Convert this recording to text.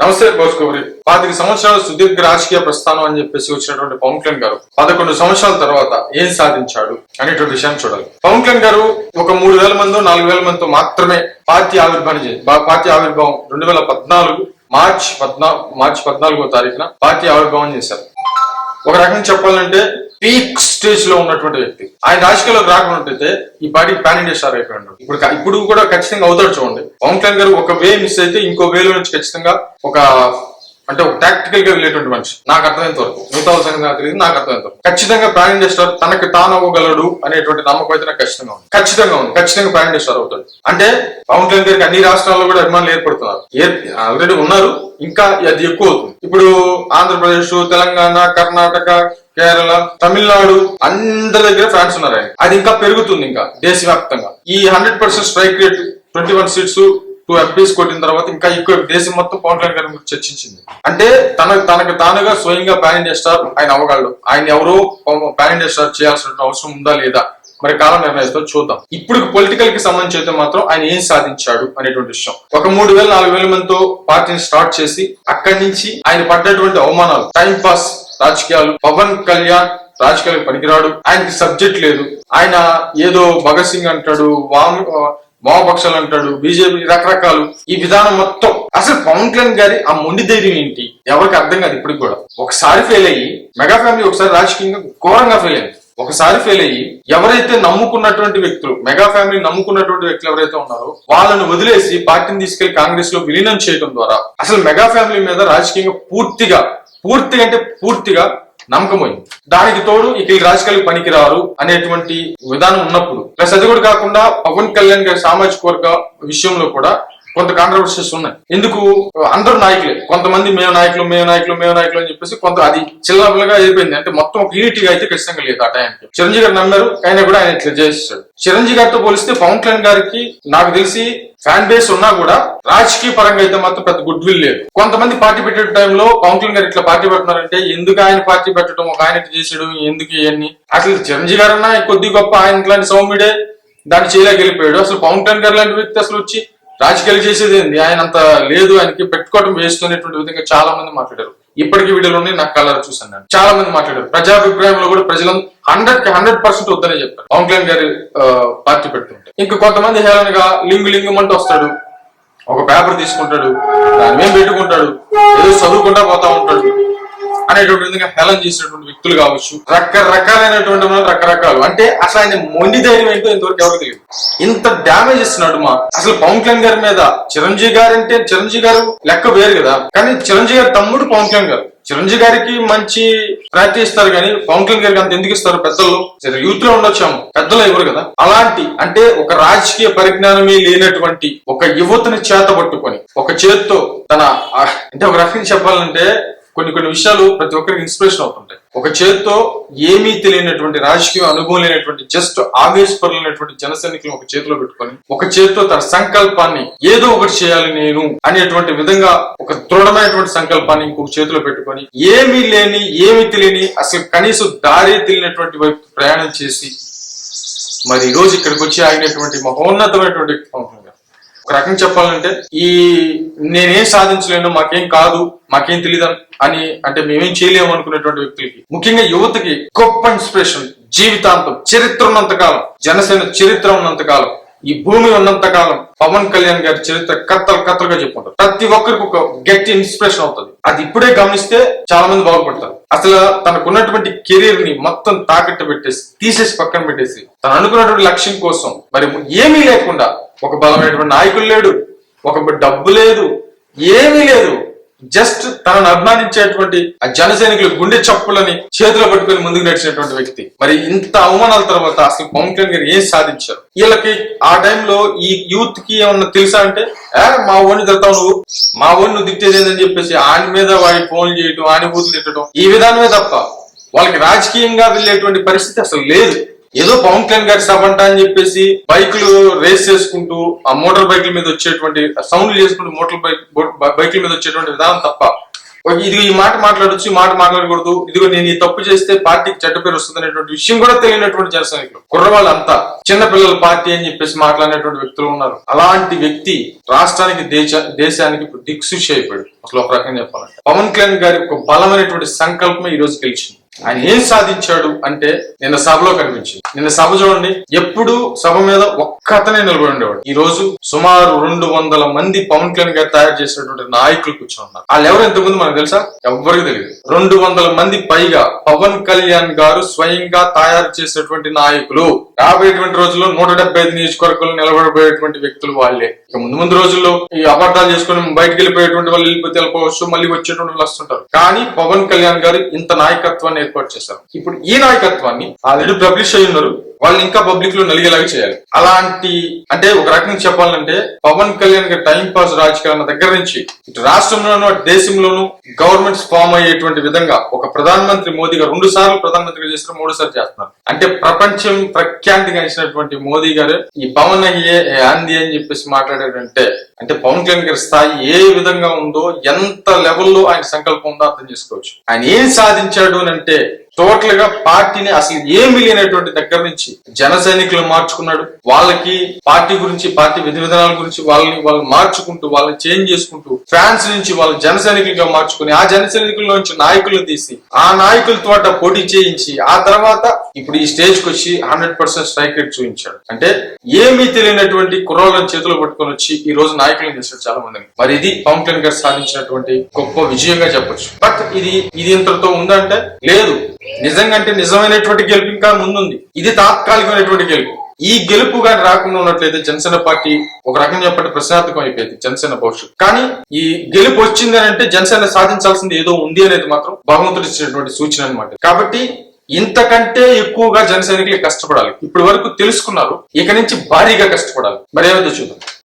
నమస్తే భాస్కర్. 25 సంవత్సరాల సుదీర్ఘ రాజకీయ ప్రస్థానం అని చెప్పేసి వచ్చినటువంటి పవన్ కళ్యాణ్ గారు 11 సంవత్సరాల తర్వాత ఏం సాధించాడు అనేటువంటి విషయాన్ని చూడాలి. పవన్ కళ్యాణ్ గారు ఒక 3,000 మందో 4,000 మందితో మాత్రమే పార్టీ ఆవిర్భావం 2014 మార్చి 14వ తారీఖున పార్టీ ఆవిర్భావం చేశారు. ఒక రకంగా చెప్పాలంటే పీక్ స్టేజ్ లో ఉన్నటువంటి వ్యక్తి. ఆయన రాజకీయాల్లోకి రాకున్నట్టయితే ఈ పార్టీ పాన్ ఇండియా స్టార్ అయిపోయాడు. ఇప్పుడు కూడా ఖచ్చితంగా అవుతాడు. చూడండి, పవన్ కళ్యాణ్ గారు ఒక వే మిస్ అయితే ఇంకో వేలో నుంచి ఖచ్చితంగా ఒక టాక్టికల్ గా వెళ్ళేటువంటి మనిషి. నాకు అర్థమైనంత వరకు, మిగతా సంగతి తెలియదు, నాకు అర్థమైనంత వరకు ఖచ్చితంగా పాన్ ఇండియా స్టార్ తనకి తాను అవ్వగలడు అనేటువంటి నమ్మకం అయితే నాకు ఖచ్చితంగా ఉంది. ఖచ్చితంగా పాన్ ఇండియా స్టార్ అవుతాడు. అంటే పవన్ కళ్యాణ్ గారికి అన్ని రాష్ట్రాల్లో కూడా అభిమానులు ఏర్పడుతున్నారు, ఆల్రెడీ ఉన్నారు, ఇంకా అది ఎక్కువ అవుతుంది. ఇప్పుడు ఆంధ్రప్రదేశ్, తెలంగాణ, కర్ణాటక, కేరళ, తమిళనాడు అందరి దగ్గర ఫ్యాన్స్ ఉన్నారు. అది ఇంకా పెరుగుతుంది. ఇంకా దేశవ్యాప్తంగా ఈ 100% స్ట్రైక్ రేట్ 21 సీట్స్ 2 ఎంపీస్ కొట్టిన తర్వాత ఇంకా ఎక్కువ దేశం మొత్తం పవన్ కళ్యాణ్ గారి గురించి చర్చించింది. అంటే తనకు తానుగా స్వయంగా పాన్ ఇండియా స్టార్ ఆయన అవ్వగలడు. ఆయన ఎవరో పాన్ ఇండియా స్టార్ చేయాల్సిన అవసరం ఉందా లేదా మరి కాలం నిర్ణయిస్తో చూద్దాం. ఇప్పుడు పొలిటికల్ కి సంబంధించి అయితే మాత్రం ఆయన ఏం సాధించాడు అనేటువంటి విషయం. ఒక 3,000-4,000 మందితో పార్టీని స్టార్ట్ చేసి అక్కడి నుంచి ఆయన పడ్డటువంటి అవమానాలు, టైం పాస్ రాజకీయాలు, పవన్ కళ్యాణ్ రాజకీయాలకు పనికిరాడు, ఆయనకి సబ్జెక్ట్ లేదు, ఆయన ఏదో భగత్ సింగ్ అంటాడు, వామపక్షాలు అంటాడు, బీజేపీ రకరకాలు, ఈ విధానం మొత్తం అసలు పవన్ కళ్యాణ్ గారి ఆ మొండి ధైర్యం ఏంటి ఎవరికి అర్థం కాదు. ఇప్పటికి కూడా ఒకసారి ఫెయిల్ అయ్యి మెగా ఫ్యామిలీ ఒకసారి రాజకీయంగా ఘోరంగా ఫెయిల్ అయింది. ఒకసారి ఫెయిల్ అయ్యి ఎవరైతే నమ్ముకున్నటువంటి వ్యక్తులు, మెగా ఫ్యామిలీ నమ్ముకున్నటువంటి వ్యక్తులు ఎవరైతే ఉన్నారో వాళ్ళను వదిలేసి పార్టీని తీసుకెళ్లి కాంగ్రెస్ లో విలీనం చేయడం ద్వారా అసలు మెగా ఫ్యామిలీ మీద రాజకీయంగా పూర్తిగా నమ్మకం పోయింది. దానికి తోడు ఇక రాజకీయాలకు పనికిరారు అనేటువంటి విధానం ఉన్నప్పుడు ప్లస్ అది కూడా కాకుండా పవన్ కళ్యాణ్ గారి సామాజిక వర్గ విషయంలో కూడా కొంత కాంట్రవర్సీస్ ఉన్నాయి. ఎందుకు అందరూ నాయకులే, కొంతమంది మేము నాయకులు అని చెప్పేసి కొంత అది చిల్లరగా అయిపోయింది. అంటే మొత్తం ఒక యూనిటీగా అయితే ఖచ్చితంగా లేదు. ఆ టైంకి చిరంజీవి గారు నమ్మారు, ఆయన కూడా ఆయన ఇట్లా చేస్తాడు. చిరంజీవి గారితో పోలిస్తే పవన్ కళ్యాణ్ గారికి నాకు తెలిసి ఫ్యాన్ బేస్ ఉన్నా కూడా రాజకీయ పరంగా అయితే మాత్రం పెద్ద గుడ్ విల్ లేదు. కొంతమంది పార్టీ పెట్టే టైంలో పవన్ కళ్యాణ్ గారు ఇట్లా పార్టీ పెడుతున్నారంటే ఎందుకు ఆయన పార్టీ పెట్టడం, ఒక ఆయన చేసాడు, ఎందుకు ఇవన్నీ. అసలు చిరంజీవి గారు అన్నా కొద్ది గొప్ప ఆయన ఇట్లాంటి సౌమ్యుడే దాన్ని చేయలేకపోయాడు. అసలు పవన్ కళ్యాణ్ గారు లాంటి వ్యక్తి అసలు వచ్చి రాజకీయాలు చేసేది ఏంది, ఆయన అంత లేదు, ఆయనకి పెట్టుకోవడం వేస్ట్ అనేటువంటి విధంగా చాలా మంది మాట్లాడారు. ఇప్పటికీ వీడియోలు ఉన్నాయి, నాకు కలర్ చూసాను నేను, చాలా మంది మాట్లాడారు. ప్రజాభిప్రాయంలో కూడా ప్రజలు 100% వద్దనే చెప్పారు పవన్ కళ్యాణ్ గారి పార్టీ పెడుతుంటే. ఇంకా కొంతమంది హేళనగా లింగు అంటూ వస్తాడు, ఒక పేపర్ తీసుకుంటాడు, దాని మీద పెట్టుకుంటాడు, ఏదో చదువుకుంటా పోతా ఉంటాడు అనేటువంటి విధంగా హేళన చేసినటువంటి వ్యక్తులు కావచ్చు, రకరకాలైనటువంటి రకరకాలు. అంటే అసలు ఆయన మొండి ధైర్యం ఏంటో ఇంతవరకు ఎవరికి తెలియదు. ఇంత డ్యామేజ్ ఇస్తున్నాడు అసలు పవన్ కళ్యాణ్ గారి మీద. చిరంజీవి గారు అంటే చిరంజీవి గారు లెక్క వేరు కదా, కానీ చిరంజీవి గారి తమ్ముడు పవన్ కళ్యాణ్ గారు. చిరంజీవి గారికి మంచి ప్రయత్నం ఇస్తారు కానీ పవన్ కళ్యాణ్ గారికి అంత ఎందుకు ఇస్తారు? పెద్దలు యూత్ లో ఉండొచ్చాము, పెద్దలు ఎవరు కదా. అలాంటి అంటే ఒక రాజకీయ పరిజ్ఞానమే లేనటువంటి ఒక యువతని చేత పట్టుకొని ఒక చేత్తో అంటే ఒక రకంగా చెప్పాలంటే కొన్ని విషయాలు ప్రతి ఒక్కరికి ఇన్స్పిరేషన్ అవుతుంటాయి. ఒక చేత్తో ఏమీ తెలియనటువంటి రాజకీయ అనుభవం లేనటువంటి జస్ట్ ఆవేశపరులైనటువంటి జన సైనికులను ఒక చేతిలో పెట్టుకొని ఒక చేత్తో తన సంకల్పాన్ని ఏదో ఒకటి చేయాలి నేను అనేటువంటి విధంగా ఒక దృఢమైనటువంటి సంకల్పాన్ని ఇంకొక చేతిలో పెట్టుకొని ఏమీ తెలియని అసలు కనీసం దారి తెలియనటువంటి వైపు ప్రయాణం చేసి మరి ఈ రోజు ఇక్కడికి వచ్చి ఆగినటువంటి మహోన్నతమైనటువంటి ఒక రకంగా చెప్పాలంటే నేనేం సాధించలేను, మాకేం కాదు, మాకేం తెలియదు అని అంటే మేమేం చేయలేము అనుకునేటువంటి వ్యక్తులకి, ముఖ్యంగా యువతకి గొప్ప ఇన్స్పిరేషన్. జీవితాంతం చరిత్ర ఉన్నంతకాలం, జనసేన చరిత్ర ఉన్నంతకాలం, ఈ భూమి ఉన్నంతకాలం పవన్ కళ్యాణ్ గారి చరిత్ర కథలుగా చెప్పుకుంటారు. ప్రతి ఒక్కరికి ఒక గట్టి ఇన్స్పిరేషన్ అవుతుంది. అది ఇప్పుడే గమనిస్తే చాలా మంది బాగుపడతారు. అసలు తనకున్నటువంటి కెరీర్ ని మొత్తం తాకట్టు తీసేసి పక్కన పెట్టేసి తను అనుకున్నటువంటి లక్ష్యం కోసం మరి ఏమీ లేకుండా, ఒక బలమైనటువంటి నాయకులు లేడు, ఒక డబ్బు లేదు, ఏమీ లేదు, జస్ట్ తనను అభిమానించేటువంటి ఆ జన సైనికులు గుండె చప్పులని చేతిలో పట్టుకుని ముందుకు నడిచినటువంటి వ్యక్తి. మరి ఇంత అవమానాల తర్వాత అసలు పవన్ కళ్యాణ్ గారు ఏం సాధించారు? వీళ్ళకి ఆ టైంలో ఈ యూత్ కి ఏమన్నా తెలుసా అంటే మా ఓన్ని తిడతావు నువ్వు, మా ఓన్ని నువ్వు తిట్టేదేందని చెప్పేసి ఆయన మీద వాడి ఫోన్లు చేయటం, ఆయన బూతులు తిట్టడం, ఈ విధానమే తప్ప వాళ్ళకి రాజకీయంగా వెళ్ళేటువంటి పరిస్థితి అసలు లేదు. ఏదో పవన్ కళ్యాణ్ గారి సభంట అని చెప్పేసి బైకులు రేస్ చేసుకుంటూ ఆ మోటార్ బైకుల మీద వచ్చేటువంటి సౌండ్లు చేసుకుంటూ బైకుల మీద వచ్చేటువంటి విధానం తప్ప ఇదిగో ఈ మాట మాట్లాడొచ్చు, ఈ మాట మాట్లాడకూడదు, ఇదిగో నేను ఈ తప్పు చేస్తే పార్టీకి చెడ్డ పేరు వస్తుంది అనేటువంటి విషయం కూడా తెలియనటువంటి జన సైనికులు, కుర్రవాళ్ళంతా చిన్నపిల్లల పార్టీ అని చెప్పేసి మాట్లాడినటువంటి వ్యక్తులు ఉన్నారు. అలాంటి వ్యక్తి రాష్ట్రానికి దేశానికి ఇప్పుడు దిక్సూచి అయిపోయాడు. అసలు ఒక రకంగా చెప్పాలంటే పవన్ కళ్యాణ్ గారి ఒక బలమైనటువంటి సంకల్పమే ఈ రోజు గెలిచింది. ఆయన ఏం సాధించాడు అంటే నిన్న సభలో కనిపించింది. నిన్న సభ చూడండి, ఎప్పుడు సభ మీద ఒక్కతనే నిలబడి ఉండేవాడు. ఈ రోజు సుమారు 200 మంది పవన్ కళ్యాణ్ గారు తయారు చేసినటువంటి నాయకులు కూర్చొని ఉన్నారు. వాళ్ళు ఎవరు ఎంతమంది మనకు తెలుసా? ఎవరికి తెలియదు. 200 మంది పైగా పవన్ కళ్యాణ్ గారు స్వయంగా తయారు చేసినటువంటి నాయకులు. రాబోయేటువంటి రోజుల్లో 175 నియోజకవర్గాలు నిలబడబోయేటువంటి వ్యక్తులు వాళ్ళే. ఇక ముందు రోజుల్లో ఈ అబద్ధాలు చేసుకుని బయటకు వెళ్ళిపోయేటువంటి వాళ్ళు వెళ్ళిపోవచ్చు, మళ్ళీ వచ్చేటువంటి వాళ్ళు వస్తుంటారు. కానీ పవన్ కళ్యాణ్ గారు ఇంత నాయకత్వాన్ని ఏర్పాటు చేశారు. ఇప్పుడు ఈ నాయకత్వాన్ని ఆల్రెడీ పబ్లిష్ అయ్యి ఉన్నారు, వాళ్ళు ఇంకా పబ్లిక్ లో నలిగేలాగా చేయాలి. అలాంటి అంటే ఒక రకంగా చెప్పాలంటే పవన్ కళ్యాణ్ గారి టైం పాస్ రాజకీయాల దగ్గర నుంచి ఇటు రాష్ట్రంలోనూ అటు దేశంలోనూ గవర్నమెంట్స్ ఫామ్ అయ్యేటువంటి విధంగా ఒక ప్రధానమంత్రి మోదీ గారు 2 సార్లు ప్రధానమంత్రిగా చేస్తారు, 3 సార్లు చేస్తున్నారు. అంటే ప్రపంచం ప్రఖ్యాతిగాంచినటువంటి మోదీ గారు ఈ పవన్ అయ్యే ఆంది అని చెప్పేసి మాట్లాడారంటే అంటే పవన్ కళ్యాణ్ గారి స్థాయి ఏ విధంగా ఉందో, ఎంత లెవెల్లో ఆయన సంకల్పం ఉందో అర్థం చేసుకోవచ్చు. ఆయన ఏం సాధించాడు అని అంటే టోటల్ గా పార్టీని అసలు ఏమి లేనటువంటి దగ్గర నుంచి జన సైనికులు మార్చుకున్నాడు. వాళ్ళకి పార్టీ గురించి, పార్టీ విధి విధానాల గురించి వాళ్ళు మార్చుకుంటూ, వాళ్ళని చేంజ్ చేసుకుంటూ, ఫ్యాన్స్ నుంచి వాళ్ళు జన సైనికులుగా మార్చుకుని, ఆ జన సైనికుల నుంచి నాయకులను తీసి ఆ నాయకులతో పోటీ చేయించి ఆ తర్వాత ఇప్పుడు ఈ స్టేజ్ కి వచ్చి 100% స్ట్రైక్ రేట్ చూపించాడు. అంటే ఏమీ తెలియనటువంటి కుర్రోళ్ళని చేతులు పట్టుకొని వచ్చి ఈ రోజు నాయకులను చేశాడు చాలా మందిని. మరి ఇది పవన్ కళ్యాణ్ గారు సాధించినటువంటి గొప్ప విజయంగా చెప్పొచ్చు. బట్ ఇది ఇంతటితో ఉందంటే లేదు. నిజంగా అంటే నిజమైనటువంటి గెలుపు ఇంకా ముందుంది. ఇది తాత్కాలికమైనటువంటి గెలుపు. ఈ గెలుపు గాని రాకుండా ఉన్నట్లయితే జనసేన పార్టీ ఒక రకంగా చెప్పండి ప్రశ్నార్థకం అయిపోయింది జనసేన భవిష్యత్తు. కానీ ఈ గెలుపు వచ్చింది అని అంటే జనసేన సాధించాల్సింది ఏదో ఉంది అనేది మాత్రం భగవంతుడు ఇచ్చినటువంటి సూచన అన్నమాట. కాబట్టి ఇంతకంటే ఎక్కువగా జన సైనికులు కష్టపడాలి. ఇప్పటి వరకు తెలుసుకున్నారు, ఇక నుంచి భారీగా కష్టపడాలి. మరి ఏమైతే చూద్దాం.